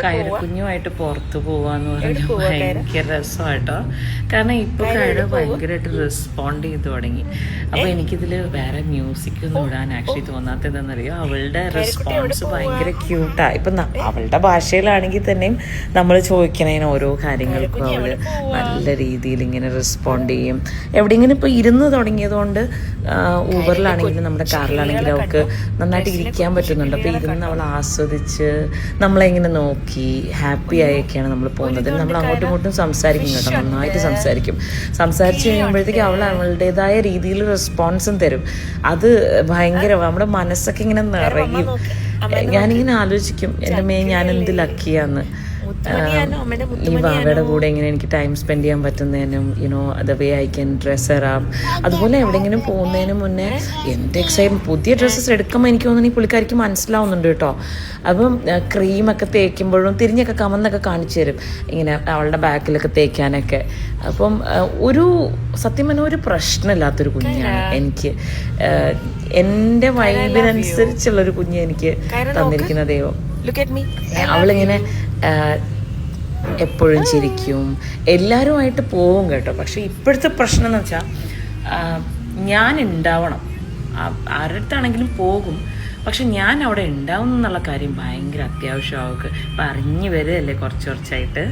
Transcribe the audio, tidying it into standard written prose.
കയറുകുഞ്ഞുമായിട്ട് പുറത്ത് പോവാന്ന് പറഞ്ഞാൽ ഭയങ്കര രസമായിട്ടോ. കാരണം ഇപ്പൊ കയറ് ഭയങ്കരമായിട്ട് റെസ്പോണ്ട് ചെയ്ത് തുടങ്ങി. അപ്പൊ എനിക്കിതില് വേറെ മ്യൂസിക് ഒന്നും ഇടാൻ ആക്ച്വലി തോന്നാത്തതെന്നറിയോ, അവളുടെ റെസ്പോൺസ് ഭയങ്കര ക്യൂട്ടാ. ഇപ്പൊ അവളുടെ ഭാഷയിലാണെങ്കിൽ തന്നെയും നമ്മൾ ചോദിക്കണേന് ഓരോ കാര്യങ്ങൾക്കും അവള് നല്ല രീതിയിൽ ഇങ്ങനെ റെസ്പോണ്ട് ചെയ്യും. എവിടെയെങ്കിലും ഇപ്പൊ ഇരുന്ന് തുടങ്ങിയതുകൊണ്ട് ഊബറിലാണെങ്കിലും നമ്മുടെ കാറിലാണെങ്കിലും അവൾക്ക് നന്നായിട്ട് ഇരിക്കാൻ പറ്റുന്നുണ്ട്. അപ്പൊ ഇരുന്ന് അവൾ ആസ്വദിച്ച് നമ്മളെങ്ങനെ നോക്കി ഹാപ്പി ആയൊക്കെയാണ് നമ്മൾ പോകുന്നത്. നമ്മൾ അങ്ങോട്ടും ഇങ്ങോട്ടും സംസാരിക്കും കേട്ടോ, നന്നായിട്ട് സംസാരിച്ച് കഴിയുമ്പോഴത്തേക്ക് അവൾ അവളുടേതായ രീതിയിൽ റെസ്പോൺസും തരും. അത് ഭയങ്കര നമ്മുടെ മനസ്സൊക്കെ ഇങ്ങനെ നിറയും. ഞാനിങ്ങനെ ആലോചിക്കും, എൻ്റെ മേ ഞാൻ എന്ത് ലക്കിയാന്ന് ഈ വാവയുടെ കൂടെ ഇങ്ങനെ എനിക്ക് ടൈം സ്പെൻഡ് ചെയ്യാൻ പറ്റുന്നതിനും you know the way I can dress her up. അതുപോലെ എവിടെയെങ്കിലും പോകുന്നതിന് മുന്നേ എന്ത് എക്സൈറ്റ്മെന്റ്, പുതിയ ഡ്രസ്സസ് എടുക്കുമ്പോൾ എനിക്ക് തോന്നുന്നു ഈ പുള്ളിക്കാരിക്ക് മനസ്സിലാവുന്നുണ്ട് കേട്ടോ. അപ്പം ക്രീമൊക്കെ തേക്കുമ്പോഴും തിരിഞ്ഞൊക്കെ കമന്നൊക്കെ കാണിച്ചു തരും ഇങ്ങനെ അവളുടെ ബാക്കിലൊക്കെ തേക്കാനൊക്കെ. അപ്പം ഒരു സത്യം പറഞ്ഞാൽ ഒരു പ്രശ്നമില്ലാത്തൊരു കുഞ്ഞാണ് എനിക്ക്. എൻ്റെ വൈബിനനുസരിച്ചുള്ളൊരു കുഞ്ഞ് എനിക്ക് തന്നിരിക്കുന്ന ദൈവം. അവളിങ്ങനെ എപ്പോഴും ചിരിക്കും, എല്ലാവരുമായിട്ട് പോവും കേട്ടോ. പക്ഷെ ഇപ്പോഴത്തെ പ്രശ്നം എന്ന് വെച്ചാൽ ഞാൻ ഉണ്ടാവണം, ആരടുത്താണെങ്കിലും പോകും, പക്ഷെ ഞാൻ അവിടെ ഉണ്ടാവും എന്നുള്ള കാര്യം ഭയങ്കര അത്യാവശ്യം. അവൾക്ക് ഇപ്പം അറിഞ്ഞു വരികയല്ലേ കുറച്ചായിട്ട്.